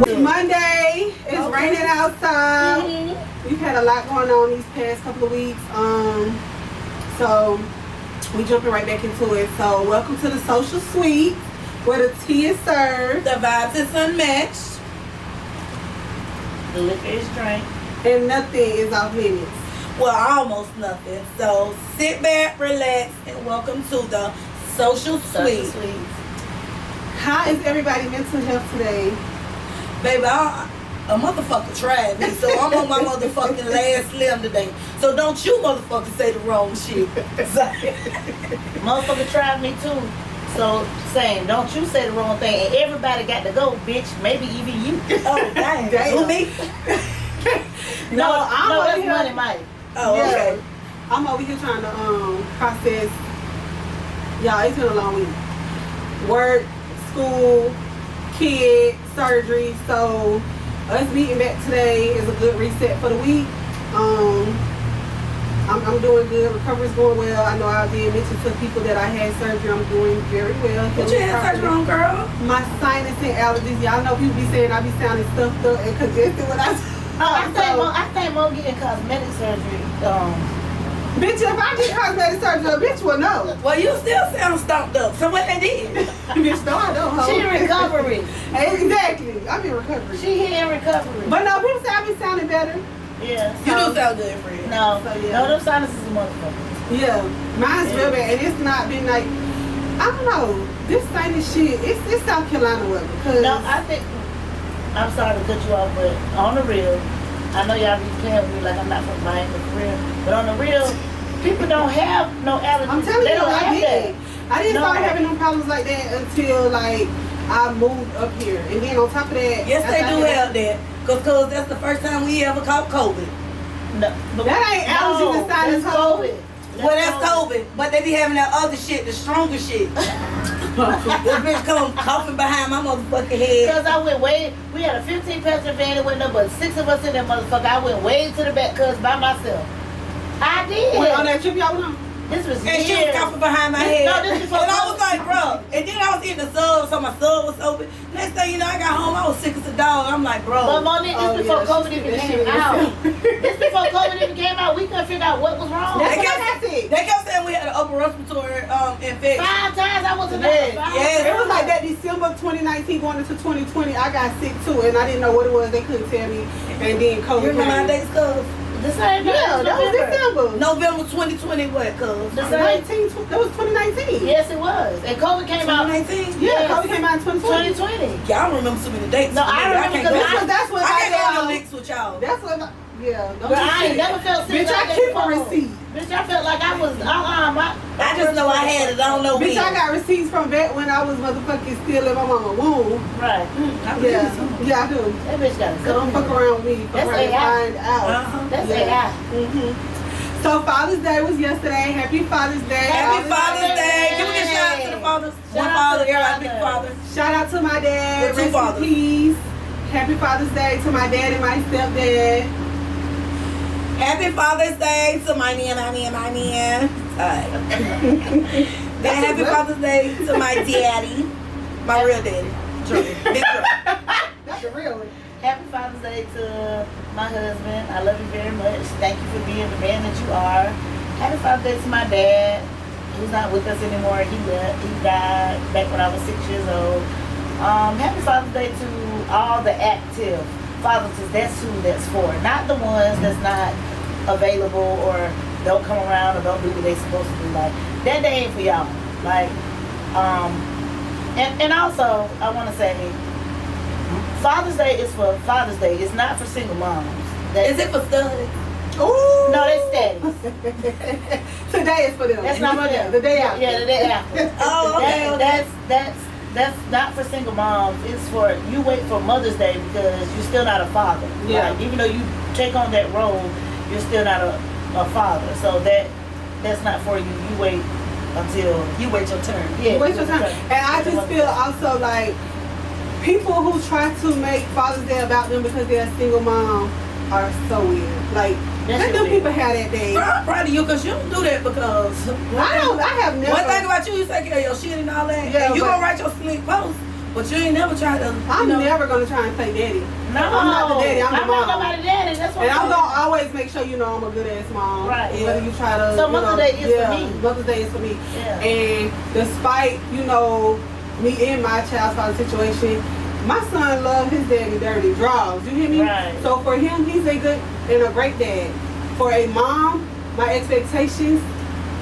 Monday. It's raining outside. We've had a lot going on these past couple of weeks. So we jumping right back into it. So welcome to the social suite where the tea is served. The vibes is unmatched. The liquor is drank. And nothing is off limits. Well, almost nothing. So sit back, relax, and welcome to the social suite. How is everybody mental health today? Baby, a motherfucker tried me, so I'm on my motherfucking last limb today. So don't you motherfucker say the wrong shit. Motherfucker tried me too. So same, don't you say the wrong thing. And everybody got to go, bitch. Maybe even you. Oh, dang. Who, me? No, that's here. Money Mike. Oh, Yeah. okay. I'm over here trying to process. Y'all, it's been a long week. Work, school, kid, surgery. So us meeting back today is a good reset for the week. I'm doing good. Recovery's going well. I know I did mention to people that I had surgery. I'm doing very well. What you had surgery on, girl? My sinus and allergies. Y'all know people be saying I be sounding stuffed up and congested when I I think Mo getting cosmetic surgery. Bitch, if I get cosmetic surgery, a bitch will know. Well, you still sound stumped up. So what they did? Bitch, no, I don't. She in recovery. Exactly. I'm in recovery. She here in recovery. But no, people say I be sounding better. Yeah. You do sound good, friend. No, So, yeah. no, them sinuses are motherfuckers. Yeah, mine's real bad, and it's not been like, I don't know, this sinus shit. It's South Carolina weather. Cause No, I think, I'm sorry to cut you off, but on the real, I know y'all be playing with me like I'm not from Miami for real, but on the real, people don't have no allergies. I'm telling they you, don't I have did. I didn't No. start having no problems like that until like I moved up here, and then on top of that, Yes, they after do I have that. Cause that's the first time we ever caught COVID. No, but That ain't allergies and sinus, that's hoe. COVID. Well, that's COVID, but they be having that other shit, the stronger shit. This bitch come coughing behind my motherfucking head. Because I went way, we had a 15-passenger van, it wasn't no but 6 of us in that motherfucker. I went way to the back, cuz by myself. I did. Wait, on that trip y'all went on? This was And she was years. coughing behind my This- head. no, this before and I COVID. was like, bro. And then I was in the sub, so my sub was open. Next thing you know, I got home, I was sick as a dog. I'm like, bro. But Monique, this before yeah, COVID she- even that came shit out. was- This before COVID even came out, we couldn't figure out what was wrong. That's They what kept- I said. They kept saying we had an upper respiratory infection. 5 times I was in there. Yeah, 5 yes. It was like that December of 2019 going into 2020. I got sick too, and I didn't know what it was. They couldn't tell me, and then COVID You remember how came. days, cuz? The same Yeah, that was December. November 2020, what, cuz? The same. 19, that was 2019. Yes, it was. And COVID came out 2019? Yeah, Yes. COVID came out in 2020. 2020. Y'all remember so many dates. No, I remember can't because go- That's what I I can't go on got. the links with y'all. That's what. Yeah. But I ain't never felt sick. Bitch, I like that keep a before. receipt. Bitch, I felt like I was, I just know I had it. I don't know Bitch, when. I got receipts from back when I was motherfucking still in my mama womb. Right. I believe Yeah, so. yeah, I do. That bitch got a So don't fuck around with me. Fuck That's around and AI. find out. Uh-huh. That's Yeah. AI. So Father's Day was yesterday. Happy Father's Day. Happy Father's Day. Can we get shout out to the fathers? Shout One out father, to the everybody big fathers. father. Shout out to my dad. With two Rest in fathers. peace. Happy Father's Day to my dad and my stepdad. Happy Father's Day to my man. Then happy what? Father's Day to my daddy. My real daddy. Drew. Big Drew. That's the real one. Happy Father's Day to my husband. I love you very much. Thank you for being the man that you are. Happy Father's Day to my dad. He's not with us anymore. He left. He died back when I was 6 years old. Happy Father's Day to all the active fathers. That's who that's for. Not the ones that's not available or don't come around or don't do what they supposed to do. Like that day ain't for y'all. Like, and also I want to say, Father's Day is for Father's Day. It's not for single moms. Is it for studies? Ooh. No, that's status. Today is for them. That's not for them. The day after. Yeah, the day after. Oh, okay. That's not for single moms. It's for you wait for Mother's Day because you're still not a father. Yeah. Like, even though you take on that role, you're still not a father. So that's not for you. You wait until You wait your turn. yeah. Waste your time. And I just feel also like people who try to make Father's Day about them because they're a single mom are so weird. Like, That's let them weird. people have that day. Bro, I'm proud of you because you don't do that because I have never. one thing about you take care of your shit and all that. Yeah, and you but- gonna write your slick post, But you ain't never tried to. I'm never gonna try and play daddy. No, I'm not the daddy. I'm the mom. not nobody daddy. That's what And I'm saying. gonna always make sure I'm a good ass mom. Right. And whether you try to. So Mother's Day is for me. Mother's Day is for me. Yeah. And despite me in my child's father situation, my son loves his daddy dirty draws. You hear me? Right. So for him, he's a good and a great dad. For a mom, my expectations,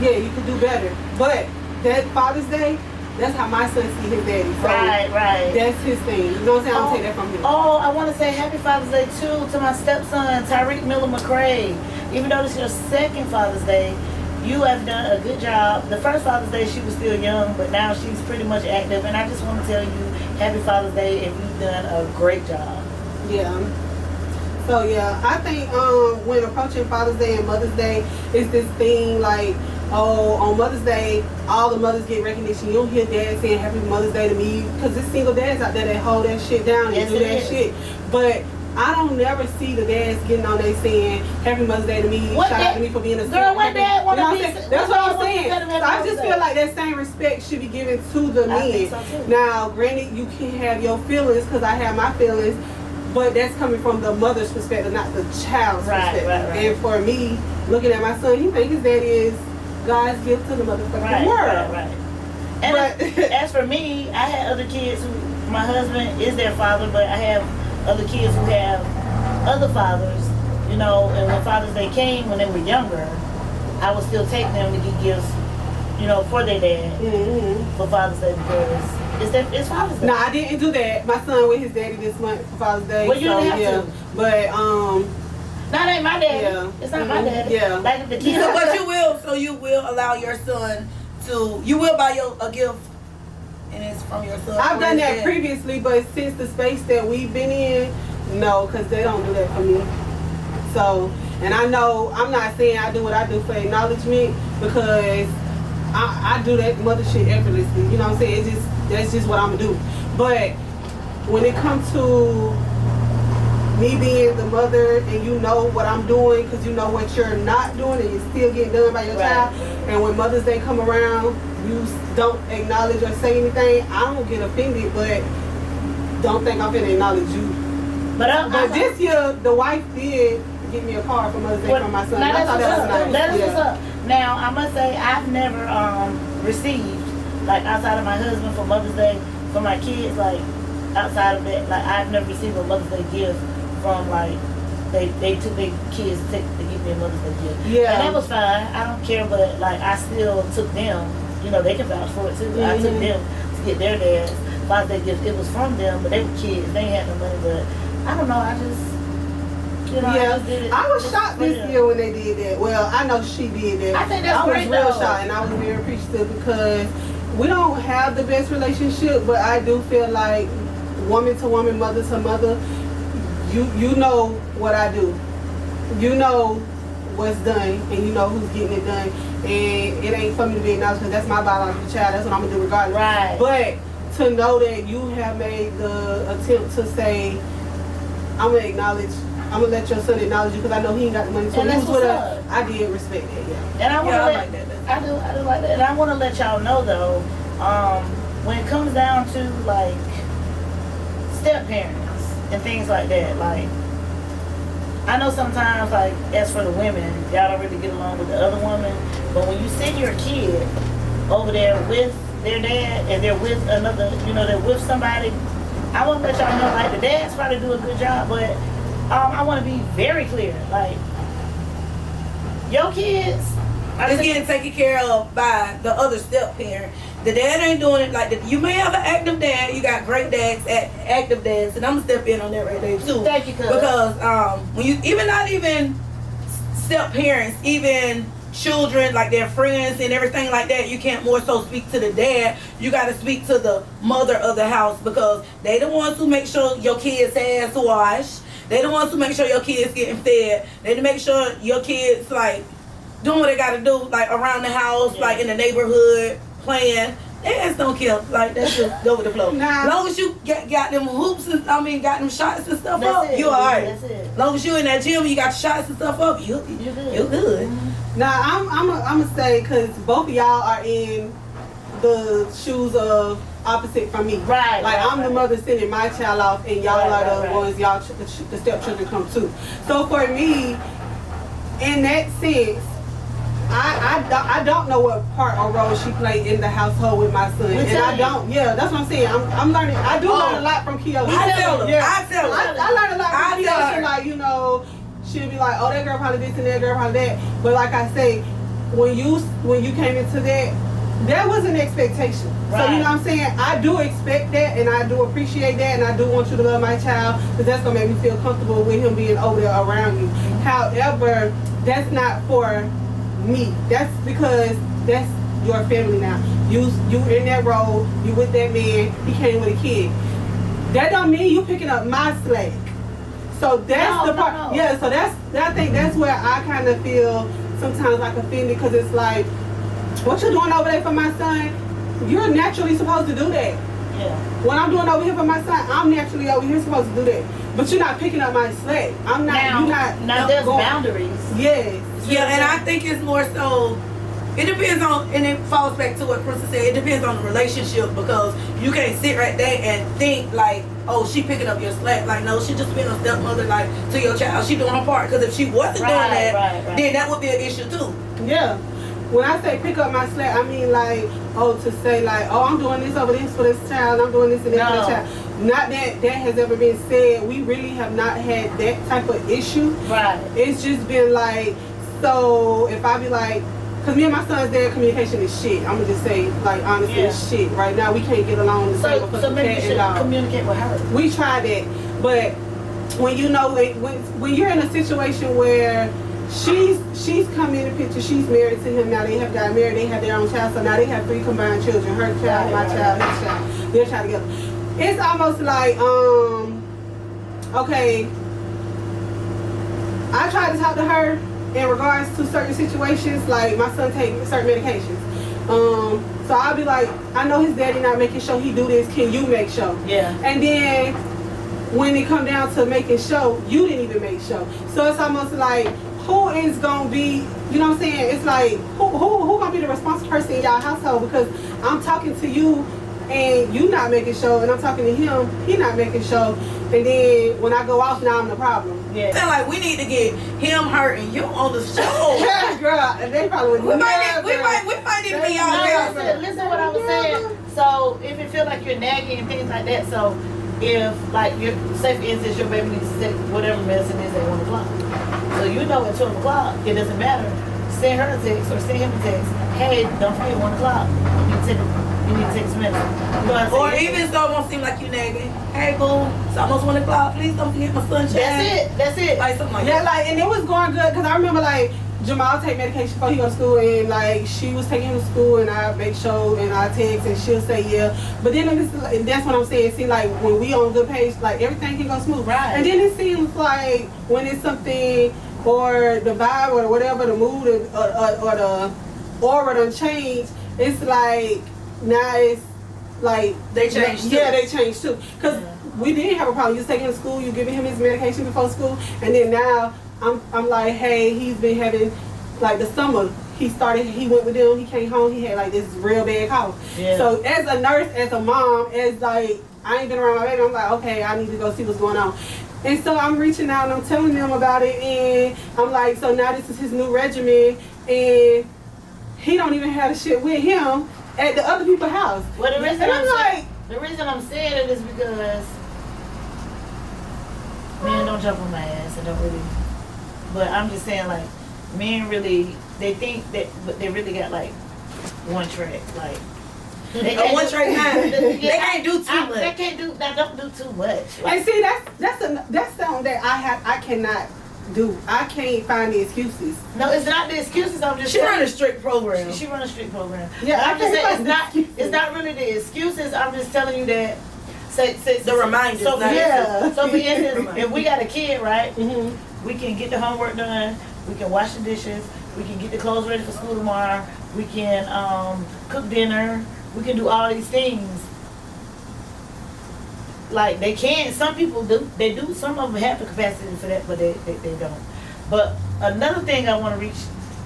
you could do better. But that Father's Day, that's how my son sees his daddy. So right. that's his thing. You know what I'm saying? I'm gonna take that from him. Oh, I want to say Happy Father's Day too to my stepson Tyreek Miller McCray. Even though this is your second Father's Day, you have done a good job. The first Father's Day she was still young, but now she's pretty much active. And I just want to tell you, Happy Father's Day, and you've done a great job. Yeah. So I think when approaching Father's Day and Mother's Day, it's this thing like, on Mother's Day, all the mothers get recognition. You don't hear dads saying Happy Mother's Day to me, because there's single dads out there that hold that shit down and do that shit. But I don't never see the dads getting on there saying Happy Mother's Day to me. Shout out to me for being a girl. What dad want to be? That's what I'm saying. So I just feel like that same respect should be given to the men. So now, granted, you can have your feelings because I have my feelings, but that's coming from the mother's perspective, not the child's perspective. Right. And for me, looking at my son, he thinks his daddy is God's gift to the motherfucking world. Right. And as for me, I had other kids who, my husband is their father, but I have other kids who have other fathers, and when Father's Day came when they were younger, I would still take them to get gifts, for their dad for Father's Day, because it's Father's Day. No, I didn't do that. My son with his daddy this month for Father's Day. Well, you didn't have to. But that ain't my daddy. Yeah. It's not my daddy. Yeah. Like the kids. But you will allow your son you will buy a gift, and it's from your son. I've done that previously, but since the space that we've been in, no, because they don't do that for me. So, and I know, I'm not saying I do what I do for acknowledgement, because I do that mother shit effortlessly. You know what I'm saying? That's just what I'm gonna do. But when it comes to me being the mother, and you know what I'm doing, because you know what you're not doing, and you're still getting done by your child, and when Mother's Day come around, you don't acknowledge or say anything, I don't get offended, but don't think I'm gonna acknowledge you. But this year, the wife did give me a card for Mother's Day from my son. I thought that was nice. That is what's up. Now, I must say, I've never received, like, outside of my husband for Mother's Day, for my kids, like, outside of that, like, I've never received a Mother's Day gift from, like, they took their kids to give me a Mother's Day gift. Yeah. And that was fine. I don't care, but, like, I still took them. They can vouch for it, too. Mm-hmm. I took them to get their dad's Father's Day gift. It was from them, but they were kids. They ain't had no money, but I don't know. I just... I just did it. I was shocked this year when they did that. Well, I know she did that. I think that's great, real shocked, and I was very appreciative, because we don't have the best relationship, but I do feel like woman to woman, mother to mother, you know what I do. You know what's done, and you know who's getting it done. And it ain't for me to be acknowledged, because that's my biological child. That's what I'm going to do regardless. Right. But to know that you have made the attempt to say, I'm going to acknowledge, I'm gonna let your son acknowledge you, because I know he ain't got the money. So and he was with us. I did respect that, yeah. And I want to like that. I do like that. And I want to let y'all know though, when it comes down to like step parents and things like that, like I know sometimes, like as for the women, y'all don't really get along with the other woman, but when you send your kid over there with their dad and they're with another, they're with somebody, I want to let y'all know, like the dads probably do a good job, but I want to be very clear. Like, your kids is getting taken care of by the other step parent. The dad ain't doing it like that. You may have an active dad. You got great dads, active dads, and I'm gonna step in on that right there too. Thank you, cuz. Because when you not even step parents, even children, like their friends and everything like that, you can't more so speak to the dad. You got to speak to the mother of the house, because they the ones who make sure your kids' ass washed. They the ones who make sure your kids getting fed. They to make sure your kids like doing what they gotta do, like around the house, like in the neighborhood, playing. They ass don't care. Like that shit go with the flow. Nah. As long as you got them hoops and got them shots and stuff up, you alright. That's it. As long as you in that gym, you got shots and stuff up, you good. Now I'm gonna say, because both of y'all are in the shoes of opposite from me. Right. Like right, I'm the right. mother sending my child off, and y'all Right, are the right, ones the stepchildren come to. So for me, in that sense, I don't know what part or role she played in the household with my son, and I don't. Yeah, that's what I'm saying. I'm learning. I do learn a lot from Kiyoshi. I tell her. Yeah. I tell her. I learned a lot I from tell Kiyoshi. her. Like, you know, she'll be like, oh, that girl probably this and that girl probably that. But like I say, when you came into that was an expectation. So you Right. know what I'm saying? I do expect that, and I do appreciate that, and I do want you to love my child, because that's gonna make me feel comfortable with him being over there around you. However, that's not for me. That's because that's your family now. You in that role. You with that man. He came with a kid. That don't mean you picking up my slack. So that's the part. No. Yeah. So I think that's where I kind of feel sometimes like offended, because it's like, what you doing over there for my son? You're naturally supposed to do that. Yeah. What I'm doing over here for my son, I'm naturally over here supposed to do that. But you're not picking up my slack. I'm not. You're not. Now there's going. boundaries. Yes. Yeah, and I think it's more so, it depends on, and it falls back to what Princess said, it depends on the relationship, because you can't sit right there and think like, oh, she picking up your slack. Like, no, she just being a stepmother, like, to your child. She doing her part, because if she wasn't doing that, Right. then that would be an issue too. Yeah. When I say pick up my slack, I mean like, to say like, oh, I'm doing this over this for this child, I'm doing this and that for the child. Not that has ever been said. We really have not had that type of issue. Right. It's just been like, so if I be like, because me and my son's dad communication is shit. I'm gonna just say, like, honestly, it's shit. Right now, we can't get along the same So maybe you should communicate with her. We tried that, but when you know, when you're in a situation where she's come in the picture, she's married to him now, they have got married, they have their own child, so now they have 3 combined children, her child, my child, his child, their child together. It's almost like, okay, I tried to talk to her in regards to certain situations, like my son takes certain medications. So I'll be like, I know his daddy not making sure he do this, can you make sure? Yeah. And then when it come down to making sure, you didn't even make sure. So it's almost like, who is gonna be, you know what I'm saying? It's like, who gonna be the responsible person in y'all household? Because I'm talking to you and you not making sure, and I'm talking to him, he not making sure. And then when I go off, now I'm the problem. I feel like we need to get him, her, and you on the show. Yeah, girl, and they probably would we might need to be out there. Listen what I was saying. So if you feel like you're nagging and things like that, so if like your say for instance your baby needs to take whatever medicine is at 1 o'clock. So you know at 12 o'clock, it doesn't matter. Send her a text or send him a text. Hey, don't forget 1 o'clock. You need to take some medicine. You know what I'm Or saying? even so it won't seem like you nagging. Hey boo, it's almost 1 o'clock. Please don't forget my sunshine. That's it. Like something like Yeah, that. like, and it was going good, because I remember like Jamal take medication before he go to school, and like she was taking him to school, and I make sure and I text and she'll say yeah. But then that's what I'm saying. See, like when we on good pace, like everything can go smooth. Right. And then it seems like when it's something or the vibe or whatever, the mood or the aura done change, it's like now it's like They changed too. Yeah, they changed too. Because we didn't have a problem. You was taking him to school, you giving him his medication before school, and then now I'm like, hey, he's been having, like the summer, he went with them, he came home, he had like this real bad cough. Yeah. So as a nurse, as a mom, as like, I ain't been around my baby, I'm like, okay, I need to go see what's going on. And so I'm reaching out and I'm telling them about it, and I'm like, so now this is his new regimen, and he don't even have the shit with him at the other people's house. Well, the reason and I'm like, the reason I'm saying it is because men don't jump on my ass and don't really. But I'm just saying, like, men really, they think that, but they really got like one track, like. They one track mind. They can't do too much. They can't do. They don't do too much. Like, and see, that's something that I cannot do. I can't find the excuses. no, it's not the excuses. I'm just. She saying- run a strict program. She run a strict program. Yeah, But I'm just saying excuses. it's not really the excuses. I'm just telling you that. Say The reminders, So, not Yeah. so for instance, if we got a kid, right, Mm-hmm. we can get the homework done. We can wash the dishes. We can get the clothes ready for school tomorrow. We can cook dinner. We can do all these things. Like they can. Some people do. They do. Some of them have the capacity for that, but they don't. But another thing I want to reach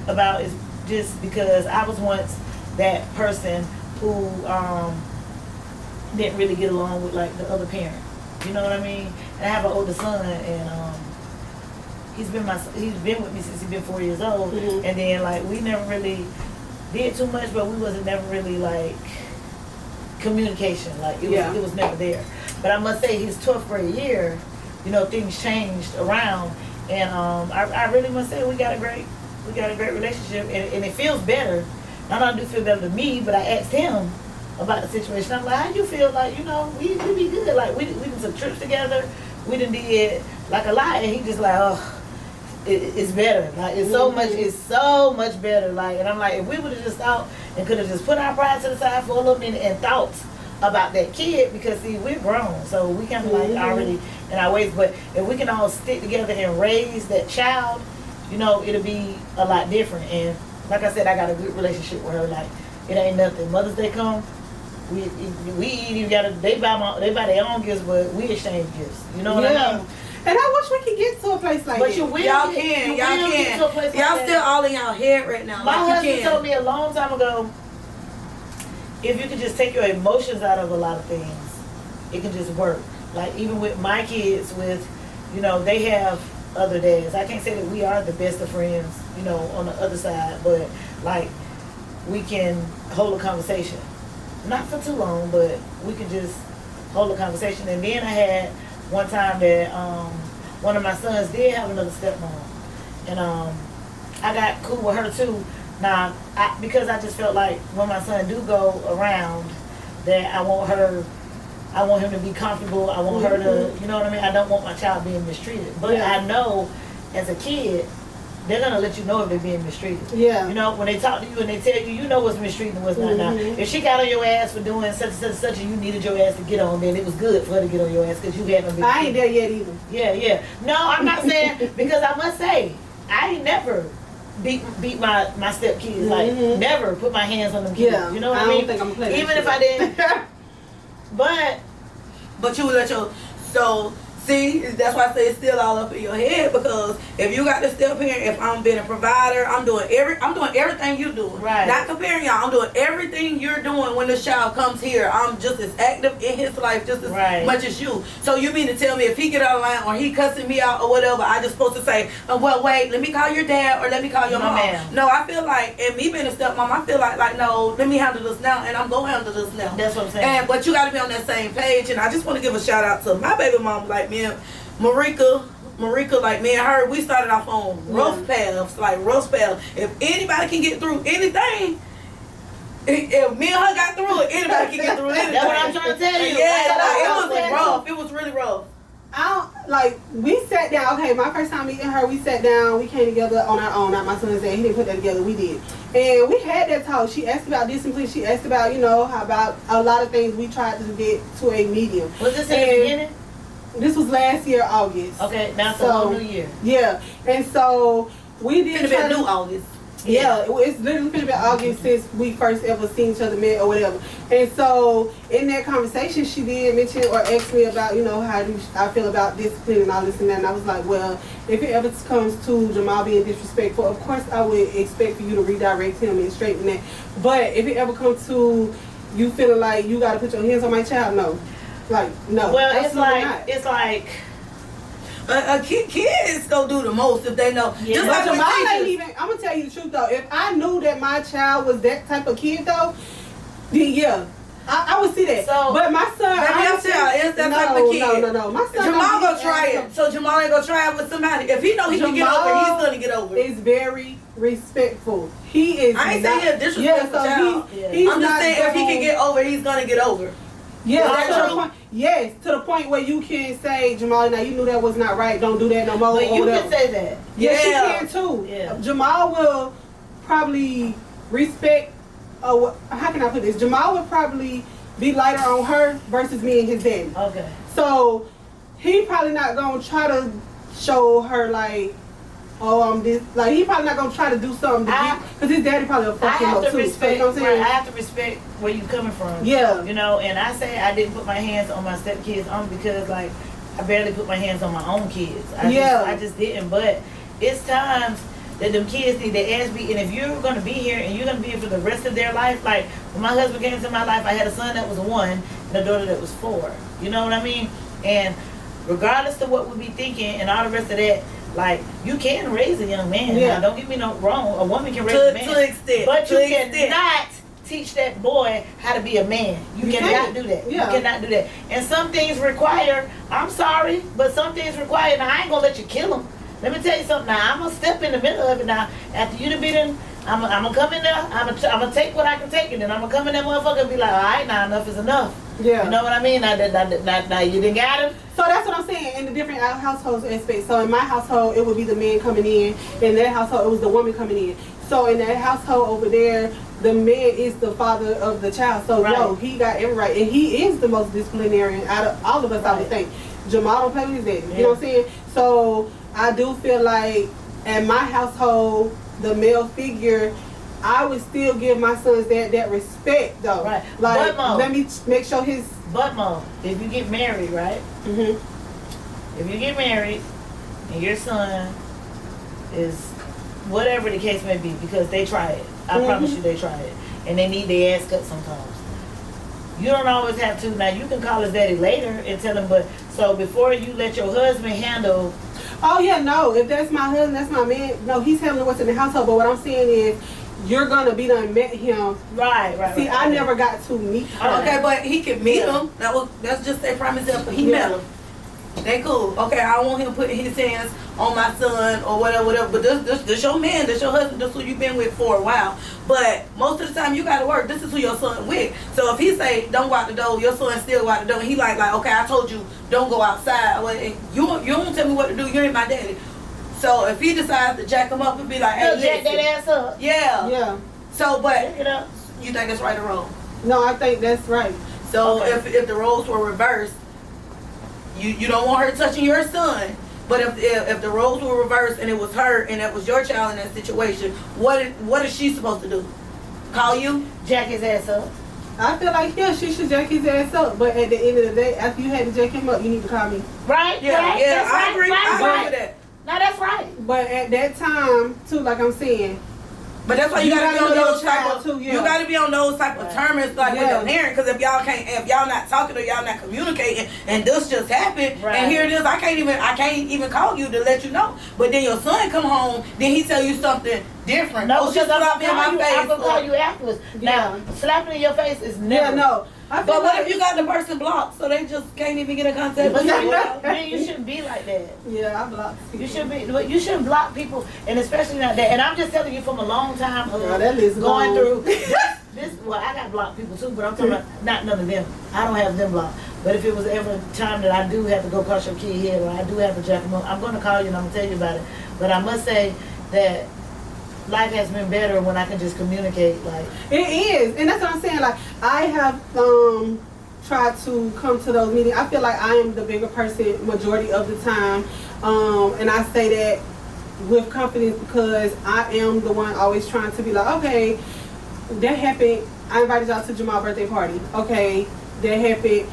about is just because I was once that person who didn't really get along with like the other parent. You know what I mean? And I have an older son, and he's been with me since he's been 4 years old. Mm-hmm. And then like we never really did too much, but we wasn't never really like communication. Like it was never there. But I must say his 12th grade year, you know, things changed around, and I really must say we got a great relationship, and it feels better. Not only do it feel better to me, but I asked him about the situation. I'm like, how you feel? Like, you know, we be good. Like we did some trips together. We done did like a lot, and he just like, oh, it's better. Like it's so much better. Like, and I'm like, if we would have just thought and could have just put our pride to the side for a little minute and thought about that kid, because see, we're grown, so we kind of like already in our ways. But if we can all stick together and raise that child, you know, it'll be a lot different. And like I said, I got a good relationship with her. Like it ain't nothing. Mother's Day come, we they buy their own gifts, but we exchange gifts. You know what I mean? And I wish we could get to a place like but that. you will. Y'all can. Y'all still all in y'all head right now. My like husband told me a long time ago, if you could just take your emotions out of a lot of things, it can just work. Like even with my kids, with, you know, they have other dads. I can't say that we are the best of friends, you know, on the other side, but like we can hold a conversation. Not for too long, but we can just hold a conversation. And then I had one time that one of my sons did have another stepmom, and I got cool with her too. Now, because I just felt like when my son do go around, that I want him to be comfortable. I want her to, you know what I mean? I don't want my child being mistreated. But I know as a kid, they're going to let you know if they're being mistreated. Yeah. You know, when they talk to you and they tell you, you know what's mistreating and what's not. Now, if she got on your ass for doing such and such and such, and you needed your ass to get on, then it was good for her to get on your ass because you haven't been. I ain't there yet either. Yeah. No, I'm not saying, because I must say, I ain't never beat my stepkids. Like, never put my hands on them kids. Yeah. You know what I mean? don't think I'm playing. Even if I didn't. But you would let your, so see, that's why I say it's still all up in your head, because if you got the step parent, if I'm being a provider, I'm doing everything you do. Right. Not comparing y'all, I'm doing everything you're doing when this child comes here. I'm just as active in his life just as much as you. So you mean to tell me if he get out of line or he cussing me out or whatever, I just supposed to say, well, wait, let me call your dad or let me call your mom. Ma'am. No, I feel like, and me being a stepmom, I feel like no, let me handle this now, and I'm gonna handle this now. That's what I'm saying. But you gotta be on that same page, and I just want to give a shout out to my baby mom, like me and Marika, like me and her, we started off on rough paths. If anybody can get through anything, if me and her got through it, anybody can get through anything. That's what I'm trying to tell you. Yeah, it was rough. It was really rough. We sat down. Okay, my first time meeting her, we sat down. We came together on our own. Not my son's dad. He didn't put that together. We did. And we had that talk. She asked about discipline. She asked about, how about a lot of things we tried to get to a medium. Was this in the beginning? This was last year, August. Okay, now it's a whole new year. Yeah, and so we did. It's been new August. Yeah, it's literally been about August since we first ever seen each other, met or whatever. And so in that conversation, she did mention or ask me about, how do I feel about discipline and all this and that. And I was like, well, if it ever comes to Jamal being disrespectful, of course I would expect for you to redirect him and straighten that. But if it ever comes to you feeling like you got to put your hands on my child, no. No. Well, it's like kids go do the most if they know. Yeah. Just like Jamal ain't even. I'm gonna tell you the truth though. If I knew that my child was that type of kid though, then yeah, I would see that. So, but my son, is that type of kid. No. My son, Jamal gonna try it. So Jamal ain't gonna try it with somebody. If he know he can get over, he's gonna get over. Is very respectful. He is. I ain't saying he's disrespectful child. I'm just saying if he can get over, he's gonna get over. Yeah, to the point where you can say, Jamal, now you knew that was not right. Don't do that no more. But you can say that. Yeah, she can too. Yeah. Jamal will probably respect. How can I put this? Jamal would probably be lighter on her versus me and his daddy. Okay. So he probably not gonna try to show her like, oh, I'm this. Like he probably not gonna try to do something because his daddy probably will fuck him up too. Respect, you know what I'm saying? I have to respect where you coming from. Yeah. And I say I didn't put my hands on my stepkids only because like I barely put my hands on my own kids. I just didn't. But it's times that them kids need their ass beat. And if you're gonna be here and you're gonna be here for the rest of their life, like when my husband came into my life, I had a son that was 1 and a daughter that was 4. You know what I mean? And regardless of what we be thinking and all the rest of that, like, you can raise a young man. Yeah. Now, don't get me no wrong. A woman can raise a man. To an extent. But you To an extent. cannot teach that boy how to be a man. You cannot do that. Yeah. You cannot do that. And some things require, I'm sorry, but some things require, now I ain't gonna let you kill him. Let me tell you something now. I'm gonna step in the middle of it now. After you done been in, I'm gonna come in there, I'm gonna take what I can take, and then I'm gonna come in there motherfucker and be like, all right, now enough is enough. Yeah. You know what I mean? Now you done got him. So that's what I'm saying in the different households aspects. So in my household, it would be the man coming in. In that household, it was the woman coming in. So in that household over there, the man is the father of the child. So no, he got every right, and he is the most disciplinarian out of all of us. I would think. Jamal don't play with his daddy. Yeah. You know what I'm saying? So I do feel like at my household, the male figure, I would still give my sons that respect though. Right. Like, But, Mom, let me make sure his. But Mom, if you get married, right? Mm-hmm. If you get married and your son is whatever the case may be, because they try it. I promise you they try it. And they need their ass cut sometimes. You don't always have to. Now, you can call his daddy later and tell him, but so before you let your husband handle. Oh yeah, no. If that's my husband, that's my man. No, he's handling what's in the household. But what I'm saying is, you're gonna be done met him. Right. See, I never got to meet her. Okay, but he can meet him. That's just a prime example. He met him. They cool. Okay, I don't want him putting his hands on my son or whatever. But this your man, this your husband, this who you've been with for a while. But most of the time you gotta work. This is who your son with. So if he say don't go out the door, your son still go out the door. He like okay, I told you don't go outside. Well, you don't tell me what to do. You ain't my daddy. So if he decides to jack him up and be like, hey, jack that ass up. Yeah. Yeah. So, but Jack it up. you think that's right or wrong? No, I think that's right. So if the roles were reversed, you don't want her touching your son. But if the roles were reversed and it was her and that was your child in that situation, what is she supposed to do? Call you? Jack his ass up. I feel like she should jack his ass up. But at the end of the day, after you had to jack him up, you need to call me. Right? Yeah, right, yeah, that's I right, agree. right, I agree right. with that. No, that's right. But at that time, too, like I'm saying, But that's why you gotta be on those type of too, yeah. you gotta be on those type of terms like with Yeah. the parent, because if y'all not talking or y'all not communicating and this just happened Right. and here it is, I can't even call you to let you know. But then your son come home, then he tell you something different. No, Oh, just because slap me in my face. I'm gonna call you afterwards. Now, slapping in your face is never. yeah, no. I feel But what like, if you got the person blocked so they just can't even get in contact But with you? you shouldn't be like that. Yeah, I blocked people. You should be. You shouldn't block people, and especially not that. And I'm just telling you from a long time of Yeah, that list going long. through this. Well, I got blocked people too, but I'm talking about not none of them. I don't have them blocked. But if it was ever a time that I do have to go cross your kid head, or I do have to jack them up, I'm going to call you and I'm going to tell you about it. But I must say that life has been better when I can just communicate. Like It is, and that's what I'm saying. Like I have tried to come to those meetings. I feel like I am the bigger person majority of the time, and I say that with confidence because I am the one always trying to be like, okay, that happened. I invited y'all to Jamal's birthday party. Okay, that happened.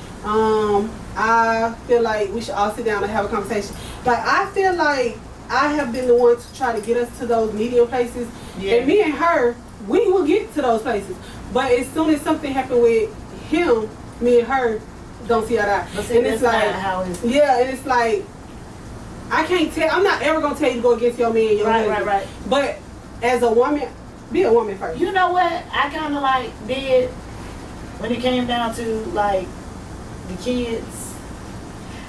I feel like we should all sit down and have a conversation. Like I feel like I have been the one to try to get us to those medium places, and me and her, we will get to those places. But as soon as something happened with him, me and her don't see eye to eye. But see, and it's like, how it's yeah, and it's like, I can't tell. I'm not ever gonna tell you to go against your man, your husband. right. But as a woman, be a woman first. You know what? I kind of like did when it came down to like the kids.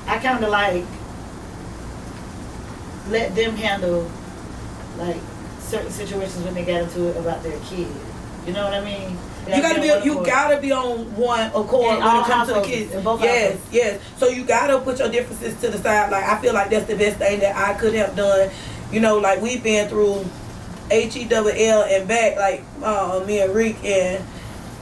I kind of like let them handle like certain situations when they got into it about their kid. You know what I mean? You gotta be on one accord In when all it comes to the households, kids. in both Yes, households. yes. So you gotta put your differences to the side. Like I feel like that's the best thing that I could have done. You know, like we've been through HELL and back, like me and Rick, and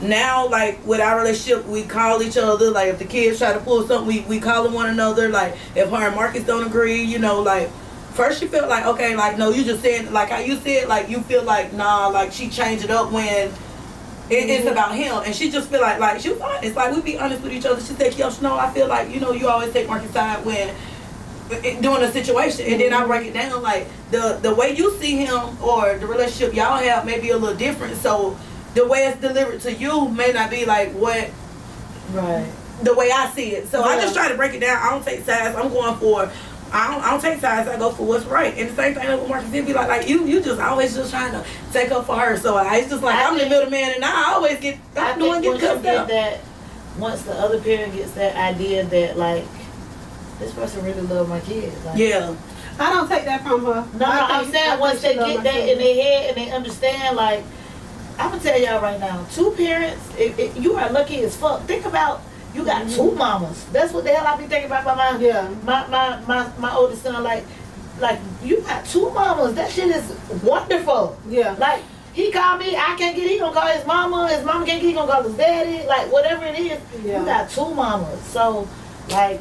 now like with our relationship, we call each other. Like if the kids try to pull something, we call one another. Like if her and Marcus don't agree, you know, like. First you feel like, okay, like, no, you just said, like how you said, like, you feel like, nah, like, she changed it up when it's about him. And she just feel like she was honest. Like, we be honest with each other. She said, Kiyosh, no, I feel like, you know, you always take Marcus' side when doing a situation, and then I break it down like the way you see him or the relationship y'all have may be a little different. So the way it's delivered to you may not be like what Right. the way I see it. So I Yeah. just try to break it down. I don't take sides. I'm going for. I don't take sides. I go for what's right. And the same thing with Marcus. He'd be like you just always just trying to take up for her. So it's just like I'm the middleman, and I always get I I'm doing think get once you cussed get out. that, once the other parent gets that idea that like this person really love my kids. Like, Yeah. I don't take that from her. No, I I'm think- saying I once think they she get love that my in kids. their head and they understand, like, I'm gonna tell y'all right now, 2 parents, if you are lucky as fuck. Think about you got 2 mamas. That's what the hell I be thinking about Yeah. my oldest son. Like you got 2 mamas. That shit is wonderful. Yeah. Like he called me, I can't get. He gonna call his mama can't get. He gonna call his daddy. Like whatever it is, Yeah. you got 2 mamas. So like.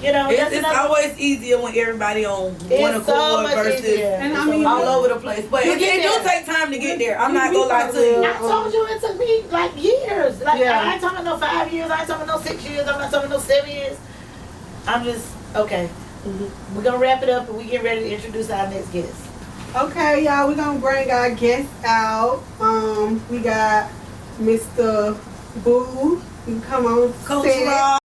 You know, It's always easier when everybody on one It's so accord much versus easier. And I mean, all over the place. But You it get do there. take time to get there. I'm not gonna lie to you. I told you it took me like years. Like Yeah. I ain't talking no 5 years. I ain't talking no 6 years. I'm not talking no 7 years. I'm just okay. We're gonna wrap it up and we get ready to introduce our next guest. Okay, y'all, we're gonna bring our guests out. We got Mr. Boo. You can come on Coach set. Rob.